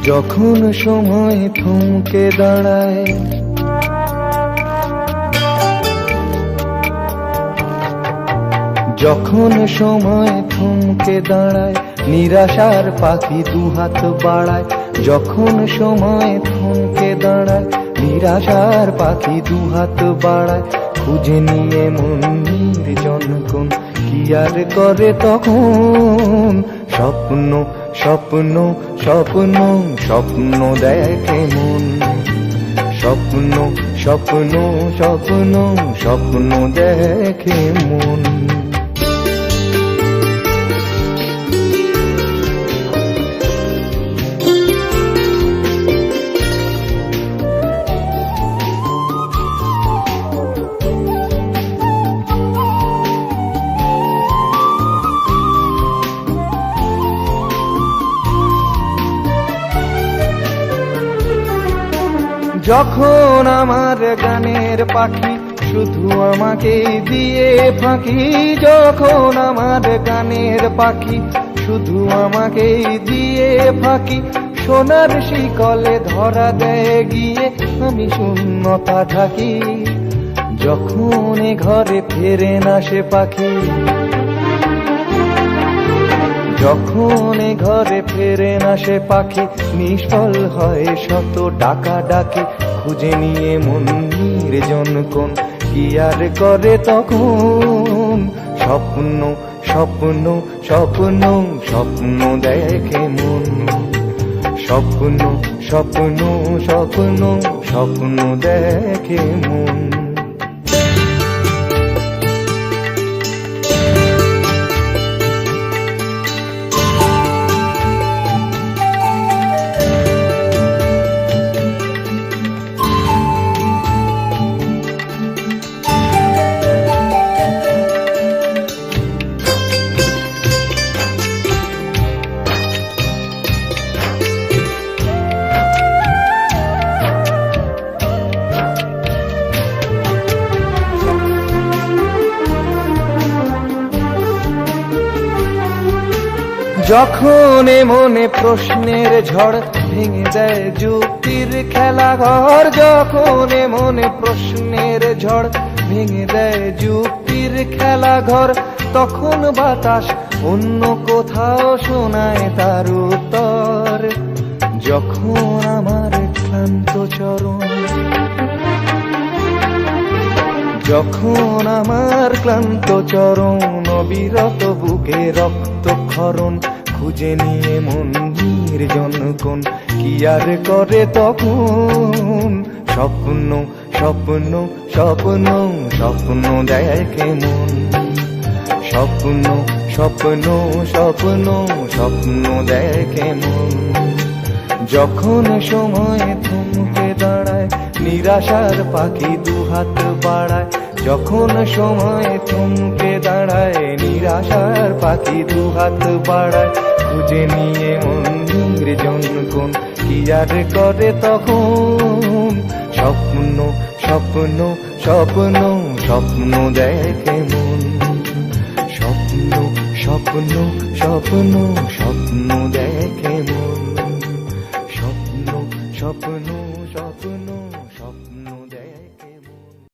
যখন সময় থমকে দাঁড়ায়, যখন সময় থমকে দাঁড়ায়, নিরাশার পাখি দুহাত বাড়ায়। যখন সময় থমকে দাঁড়ায়, নিরাশার পাখি দুহাত বাড়ায়। খুঁজে নিয়ে মন নির্জনক্ষণ, কি আর করে তখন? স্বপ্ন স্বপ্ন স্বপ্ন স্বপ্ন দেখে মন। স্বপ্ন স্বপ্ন স্বপ্ন স্বপ্ন দেখে মন। যখন আমার গানের পাখি শুধু আমাকে দিয়ে ফাঁকি, যখন আমার গানের পাখি শুধু আমাকে দিয়ে ফাঁকি, সোনার শিকলে ধরা দেয় গিয়ে আমি শূন্যতা ঢাকি। যখন এ ঘরে ফেরে না সে পাখি, যখন এ ঘরে ফেরে না সে পাখি, নিষ্ফল হয় শত ডাকা ডাকি। খুঁজে নিয়ে মন নির্জনক্ষণ, কি আর করে তখন? স্বপ্ন স্বপ্ন স্বপ্ন স্বপ্ন দেখে মন। স্বপ্ন স্বপ্ন স্বপ্ন স্বপ্ন দেখে মন। যখন মনে প্রশ্নের ঝড় ভেঙে দেয় যুক্তির খেলা ঘর, যখন মনে প্রশ্নের ঝড় ভেঙে দেয় যুক্তির খেলা ঘর, তখন বাতাস অন্য কোথাও শোনায় তার উত্তর। যখন আমার ক্লান্ত চরণ, যখন আমার ক্লান্ত চরণ, অবিরত বুকে রক্তক্ষরণ, খুঁজে নিয়ে মন নির্জনক্ষণ, কি আর করে তখন? স্বপ্ন স্বপ্ন স্বপ্ন স্বপ্ন দেখে মন। স্বপ্ন স্বপ্ন স্বপ্ন স্বপ্ন দেখে মন। যখন সময় থমকে দাঁড়ায়, নিরাশার পাখি দুহাত বাড়ায়। যখন সময় থমকে দাঁড়ায়, নিরাশার পাখি দুহাত বাড়ায়। খুঁজে নিয়ে মন নির্জনক্ষণ, কি আর করে তখন? স্বপ্ন স্বপ্ন স্বপ্ন স্বপ্ন দেখে মন। স্বপ্ন স্বপ্ন স্বপ্ন স্বপ্ন দেখে মন। স্বপ্ন স্বপ্ন স্বপ্ন স্বপ্ন